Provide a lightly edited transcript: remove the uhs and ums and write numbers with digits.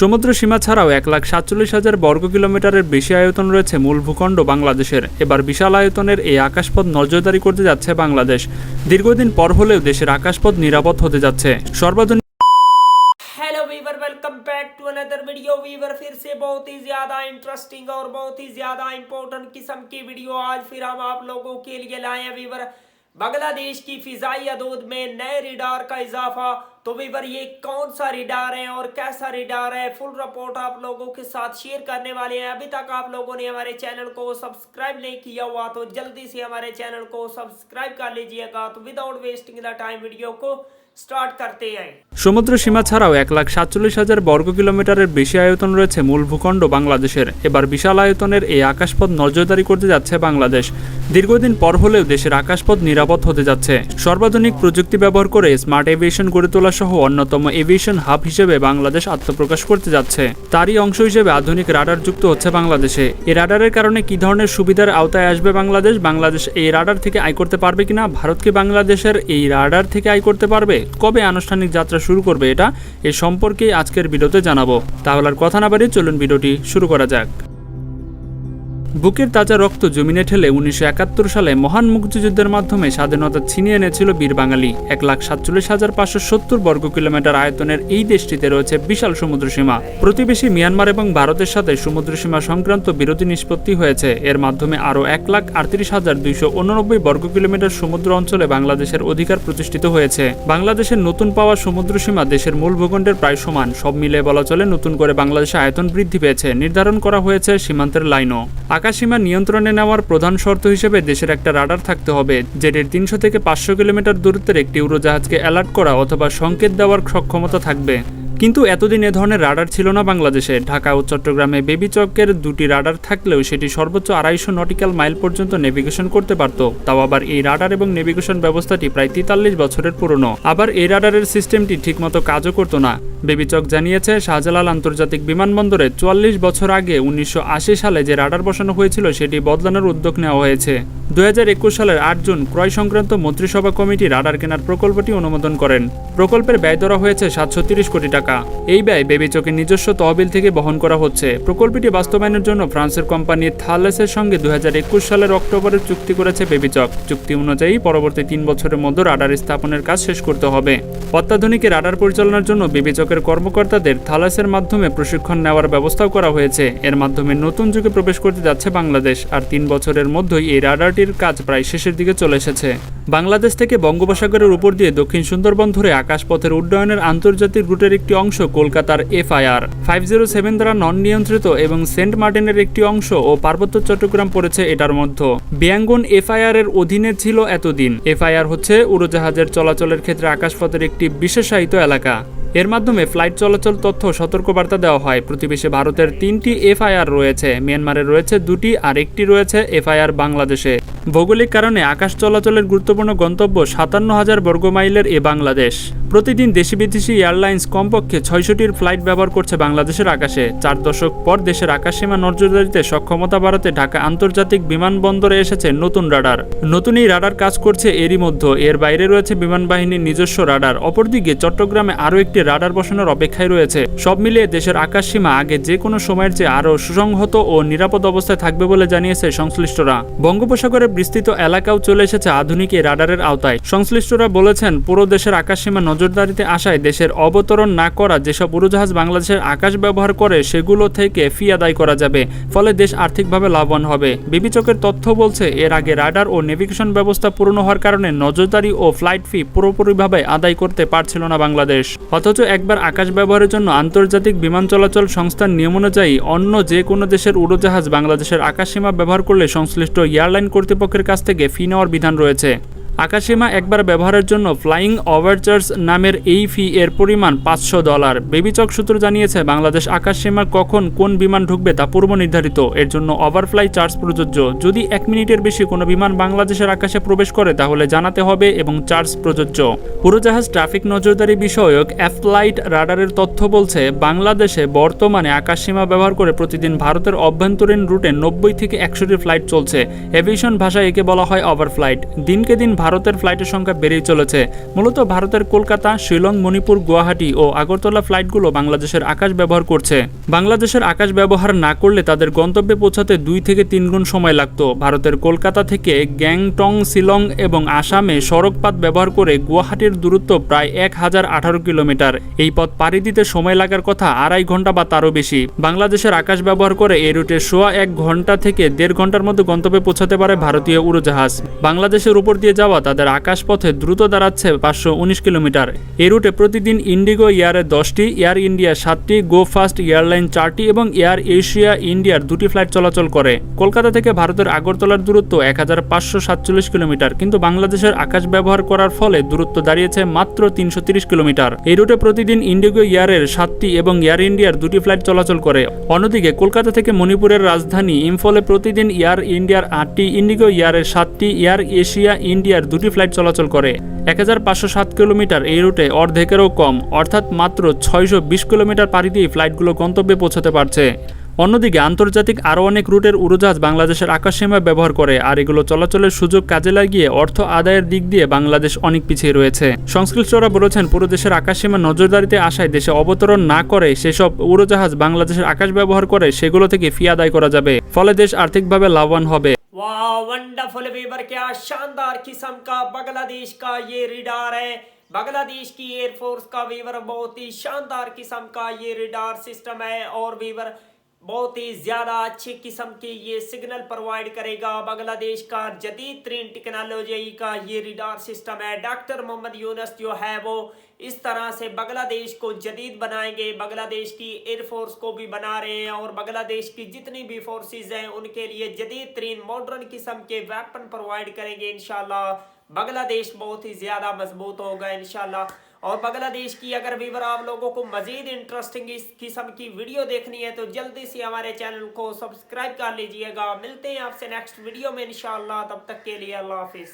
সমুদ্র সীমা ছাড়াও 1,47,000 বর্গ কিলোমিটারের বেশি আয়তন রয়েছে মূল ভূখণ্ড বাংলাদেশের। এবার বিশাল আয়তনের এই আকাশপথ নজরদারি করতে যাচ্ছে বাংলাদেশ। দীর্ঘদিন পর হলেও দেশের আকাশপথ নিরাপদ হতে যাচ্ছে। সর্বাধুনিক hello viewer, welcome back to another video. Viewer फिर से बहुत ही ज़्यादा इंटरेस्टिंग और बहुत ही ज़्यादा इंपॉर्टेंट किस्म की वीडियो आज फिर हम आप लोगों के लिए लाए हैं। वीवर बांग्लादेश की फिजाई हदूद में नए रडार का इजाफा। तो वीवर ये कौन सा रडार है और कैसा रडार है, फुल रिपोर्ट आप लोगों के साथ शेयर करने वाले हैं। अभी तक आप लोगों ने हमारे चैनल को सब्सक्राइब नहीं किया हुआ तो जल्दी से हमारे चैनल को सब्सक्राइब कर लीजिएगा। तो without wasting the time video को স্টার্ট করতে हैं। সমুদ্র সীমা ছাড়াও 1,47,000 বর্গ কিলোমিটারের বেশি আয়তন রয়েছে মূল ভূখণ্ড বাংলাদেশের। এবার বিশাল আয়তনের এই আকাশপথ নজরদারি করতে যাচ্ছে বাংলাদেশ। দীর্ঘদিন পর হলেও দেশের আকাশপথ নিরাপদ হতে যাচ্ছে। সর্বাধুনিক প্রযুক্তি ব্যবহার করে স্মার্ট এভিয়েশন গড়ে তোলা সহ অন্যতম এভিয়েশন হাব হিসেবে বাংলাদেশ আত্মপ্রকাশ করতে যাচ্ছে। তারই অংশ হিসেবে আধুনিক রাডার যুক্ত হচ্ছে বাংলাদেশে। এই রাডারের কারণে কি ধরনের সুবিধার আওতায় আসবে বাংলাদেশ এই রাডার থেকে আয় করতে পারবে কিনা, ভারত কি বাংলাদেশের এই রাডার থেকে আয় করতে পারবে, কবে আনুষ্ঠানিক যাত্রা শুরু করবে, এটা এ সম্পর্কে আজকের ভিডিওতে জানাবো। তাহলে আর কথা না বাড়িয়ে চলুন ভিডিওটি শুরু করা যাক। বুকের তাজা রক্ত জমিনে ঠেলে 1971 সালে মহান মুক্তিযুদ্ধের মাধ্যমে স্বাধীনতা ছিনিয়ে এনেছিল বীর বাঙালি। 1,47,570 বর্গ কিলোমিটার আয়তনের এই দেশটিতে রয়েছে বিশাল সমুদ্র সীমা। প্রতিবেশী মিয়ানমার এবং ভারতের সাথে সমুদ্র সীমা সংক্রান্ত বিরোধী নিষ্পত্তি হয়েছে। এর মাধ্যমে আরও 1,38,289 বর্গ কিলোমিটার সমুদ্র অঞ্চলে বাংলাদেশের অধিকার প্রতিষ্ঠিত হয়েছে। বাংলাদেশের নতুন পাওয়া সমুদ্র সীমা দেশের মূল ভূখণ্ডের প্রায় সমান। সব মিলিয়ে বলা চলে নতুন করে বাংলাদেশের আয়তন বৃদ্ধি পেয়েছে। নির্ধারণ করা হয়েছে সীমান্তের লাইনও। আকাশসীমা নিয়ন্ত্রণে নেওয়ার প্রধান শর্ত হিসেবে দেশের একটা রাডার থাকতে হবে, যেটির 300 থেকে 500 কিলোমিটার দূরত্বের একটি উড়োজাহাজকে অ্যালার্ট করা অথবা সংকেত দেওয়ার সক্ষমতা থাকবে। কিন্তু এতদিন এ ধরনের রাডার ছিল না বাংলাদেশে। ঢাকা ও চট্টগ্রামে বেবিচকের দুটি রাডার থাকলেও সেটি সর্বোচ্চ 250 নটিক্যাল মাইল পর্যন্ত নেভিগেশন করতে পারত। তাও আবার এই রাডার এবং নেভিগেশন ব্যবস্থাটি প্রায় 43 বছরের পুরনো। আবার এই রাডারের সিস্টেমটি ঠিকমতো কাজও করতো না। বেবিচক জানিয়েছে, শাহজালাল আন্তর্জাতিক বিমানবন্দরে 44 বছর আগে 1980 সালে যে রাডার বসানো হয়েছিল সেটি বদলানোর উদ্যোগ নেওয়া হয়েছে। 2021 সালের 8 জুন ক্রয় সংক্রান্ত মন্ত্রিসভা কমিটি রাডার কেনার প্রকল্পটি অনুমোদন করেন। প্রকল্পের ব্যয় ধরা হয়েছে 730 কোটি টাকা। এই ব্যয় বেবিচকের নিজস্ব তহবিল থেকে বহন করা হচ্ছে। প্রকল্পটি বাস্তবায়নের জন্য ফ্রান্সের কোম্পানি থালেসের সঙ্গে 2021 সালের অক্টোবরে চুক্তি করেছে বেবিচক। চুক্তি অনুযায়ী পরবর্তী 3 বছরের মধ্যে রাডার স্থাপনের কাজ শেষ করতে হবে। অত্যাধুনিক রাডার পরিচালনার জন্য বেবিচকের কর্মকর্তাদের থালেসের মাধ্যমে প্রশিক্ষণ নেওয়ার ব্যবস্থাও করা হয়েছে। এর মাধ্যমে নতুন যুগে প্রবেশ করতে যাচ্ছে বাংলাদেশ। আর 3 বছরের মধ্যেই এই রাডারটির কাজ প্রায় শেষের দিকে চলে এসেছে। বাংলাদেশ থেকে বঙ্গোপসাগরের উপর দিয়ে দক্ষিণ সুন্দরবন ধরে আকাশপথের উড্ডয়নের আন্তর্জাতিক রুটের একটি অংশ কলকাতার FIR 507 দ্বারা নন নিয়ন্ত্রিত এবং সেন্ট মার্টিনের একটি অংশ ও পার্বত্য চট্টগ্রাম পড়েছে এটার মধ্যে। বিয়াঙ্গন FIR এর অধীনে ছিল এতদিন। FIR হচ্ছে উড়োজাহাজের চলাচলের ক্ষেত্রে আকাশপথের একটি বিশেষায়িত এলাকা। এর মাধ্যমে ফ্লাইট চলাচল তথ্য সতর্কবার্তা দেওয়া হয়। প্রতিবেশী ভারতের 3টি FIR রয়েছে, মিয়ানমারের রয়েছে 2টি আর একটি রয়েছে FIR বাংলাদেশে। ভৌগোলিক কারণে আকাশ চলাচলের গুরুত্বপূর্ণ গন্তব্য 57,000 বর্গমাইলের বাংলাদেশ। প্রতিদিন দেশি বিদেশি এয়ারলাইন্স কমপক্ষে 600টির ফ্লাইট ব্যবহার করছে বাংলাদেশের আকাশে। 4 দশক পর দেশের আকাশসীমা নজরদারিতে সক্ষমতা বাড়াতে ঢাকা আন্তর্জাতিক বিমানবন্দরে এসেছে নতুন রাডার। নতুন এই রাডার কাজ করছে এরই মধ্যে। এর বাইরে রয়েছে বিমান বাহিনীর নিজস্ব রাডার। অপরদিকে চট্টগ্রামে আরও একটি রাডার বসানোর অপেক্ষায় রয়েছে। সব মিলিয়ে দেশের আকাশসীমা আগে যে কোনো সময়ের চেয়ে আরও সুসংহত ও নিরাপদ অবস্থায় থাকবে বলে জানিয়েছে সংশ্লিষ্টরা। বঙ্গোপসাগরের বিস্তৃত এলাকাও চলে এসেছে আধুনিক এই রাডারের আওতায়। সংশ্লিষ্টরা বলেছেন, পুরো দেশের আকাশসীমা নজরদারিতে আসায় দেশের অবতরণ না করা যেসব উড়োজাহাজ বাংলাদেশের আকাশ ব্যবহার করে সেগুলো থেকে ফি আদায় করা যাবে। ফলে দেশ আর্থিকভাবে লাভবান হবে। বেবিচকের তথ্য বলছে, এর আগে রাডার ও নেভিগেশন ব্যবস্থা পুরনো হওয়ার কারণে নজরদারি ও ফ্লাইট ফি পুরোপুরিভাবে আদায় করতে পারছিল না বাংলাদেশ। অথচ একবার আকাশ ব্যবহারের জন্য আন্তর্জাতিক বিমান চলাচল সংস্থার নিয়ম অনুযায়ী অন্য যে কোনো দেশের উড়োজাহাজ বাংলাদেশের আকাশসীমা ব্যবহার করলে সংশ্লিষ্ট এয়ারলাইন কর্তৃপক্ষের কাছ থেকে ফি নেওয়ার বিধান রয়েছে। আকাশসীমা একবার ব্যবহারের জন্য ফ্লাইং ওভারচার্জ নামের এই ফি এর পরিমাণ $500। বেবিচক সূত্র জানিয়েছে, বাংলাদেশ আকাশসীমার কখন কোন বিমান ঢুকবে তা পূর্ব নির্ধারিত। এর জন্য ওভারফ্লাই চার্জ প্রযোজ্য। যদি 1 মিনিটের বেশি কোনো বিমান বাংলাদেশের আকাশে প্রবেশ করে তাহলে জানাতে হবে এবং চার্জ প্রযোজ্য। উড়োজাহাজ ট্রাফিক নজরদারি বিষয়ক এফ্লাইট রাডারের তথ্য বলছে, বাংলাদেশে বর্তমানে আকাশসীমা ব্যবহার করে প্রতিদিন ভারতের অভ্যন্তরীণ রুটে 90 থেকে 100টি ফ্লাইট চলছে। এভিয়েশন ভাষায় একে বলা হয় ওভারফ্লাইট। দিনকে দিন ভারতের ফ্লাইটের সংখ্যা বেড়েই চলেছে। মূলত ভারতের কলকাতা, শিলং, মণিপুর, গুয়াহাটি ও আগরতলা ফ্লাইটগুলো বাংলাদেশের আকাশ ব্যবহার করছে। বাংলাদেশের আকাশ ব্যবহার না করলে তাদের গন্তব্যে পৌঁছাতে 2 থেকে 3 গুণ সময় লাগত। ভারতের কলকাতা থেকে গ্যাংটং, শিলং এবং আসামে সড়কপথ ব্যবহার করে গুয়াহাটির দূরত্ব প্রায় 1018 কিলোমিটার। এই পথ পাড়ি দিতে সময় লাগার কথা 2.5 ঘন্টা বা তারও বেশি। বাংলাদেশের আকাশ ব্যবহার করে এই রুটে 1.5 ঘন্টা থেকে 1.5 ঘন্টার মধ্যে গন্তব্যে পৌঁছাতে পারে ভারতীয় উড়োজাহাজ। বাংলাদেশের উপর দিয়ে যাওয়া তাদের আকাশপথে দ্রুত দাঁড়াচ্ছে 519 কিলোমিটার। এই রুটে প্রতিদিন ইন্ডিগো এয়ারে 10টি, এয়ার ইন্ডিয়া 7টি, গো ফাস্ট এয়ারলাইন 4টি এবং এয়ার এশিয়া ইন্ডিয়ার 2টি ফ্লাইট চলাচল করে। কলকাতা থেকে ভারতের আগরতলার দূরত্ব 1547 কিলোমিটার, কিন্তু বাংলাদেশের আকাশ ব্যবহার করার ফলে দূরত্ব দাঁড়িয়েছে মাত্র 330 কিলোমিটার। এই রুটে প্রতিদিন ইন্ডিগো এয়ারের 7টি এবং এয়ার ইন্ডিয়ার 2টি ফ্লাইট চলাচল করে। অন্যদিকে কলকাতা থেকে মণিপুরের রাজধানী ইম্ফলে প্রতিদিন এয়ার ইন্ডিয়ার 8টি, ইন্ডিগো এয়ারের 7টি, এয়ার এশিয়া ইন্ডিয়ার 2টি ফ্লাইট চলাচল করে। 1507 কিলোমিটার এই রুটে অর্ধেকেরও কম, অর্থাৎ মাত্র 620 কিলোমিটার পাড়ি দিয়ে ফ্লাইটগুলো গন্তব্যে পৌঁছাতে পারছে। অন্যদিকে আন্তর্জাতিক আরও অনেক রুটের উড়োজাহাজ বাংলাদেশের আকাশসীমা ব্যবহার করে, আর এগুলো চলাচলের সুযোগ কাজে লাগিয়ে অর্থ আদায়ের দিক দিয়ে বাংলাদেশ অনেক পিছিয়ে রয়েছে। সংশ্লিষ্টরা বলেছেন, পুরো দেশের আকাশসীমা নজরদারিতে আসায় দেশে অবতরণ না করে সেসব উড়োজাহাজ বাংলাদেশের আকাশ ব্যবহার করে সেগুলো থেকে ফি আদায় করা যাবে, ফলে দেশ আর্থিকভাবে লাভবান হবে। वाह वंडरफुल वीवर, क्या शानदार किस्म का बांग्लादेश का ये रिडार है। बांग्लादेश की एयरफोर्स का वीवर बहुत ही शानदार किस्म का ये रिडार सिस्टम है और वीवर बहुत ही ज्यादा अच्छी किस्म की ये सिग्नल प्रोवाइड करेगा। बांग्लादेश का जदीद तरीन टेक्नोलॉजी का ये रिडार सिस्टम है। डॉक्टर मोहम्मद यूनुस जो है वो इस तरह से बांग्लादेश को जदीद बनाएंगे, बांग्लादेश की एयरफोर्स को भी बना रहे हैं और बांग्लादेश की जितनी भी फोर्सेस हैं उनके लिए जदीद तरीन मॉडर्न किस्म के वेपन प्रोवाइड करेंगे। इंशाल्लाह बांग्लादेश बहुत ही ज्यादा मजबूत होगा इंशाल्लाह। और बांग्लादेश की अगर वीवर आप लोगों को मजीद इंटरेस्टिंग इस किस्म की वीडियो देखनी है तो जल्दी से हमारे चैनल को सब्सक्राइब कर लीजिएगा। मिलते हैं आपसे नेक्स्ट वीडियो में इंशाल्लाह, तब तक के लिए अल्लाह हाफिज।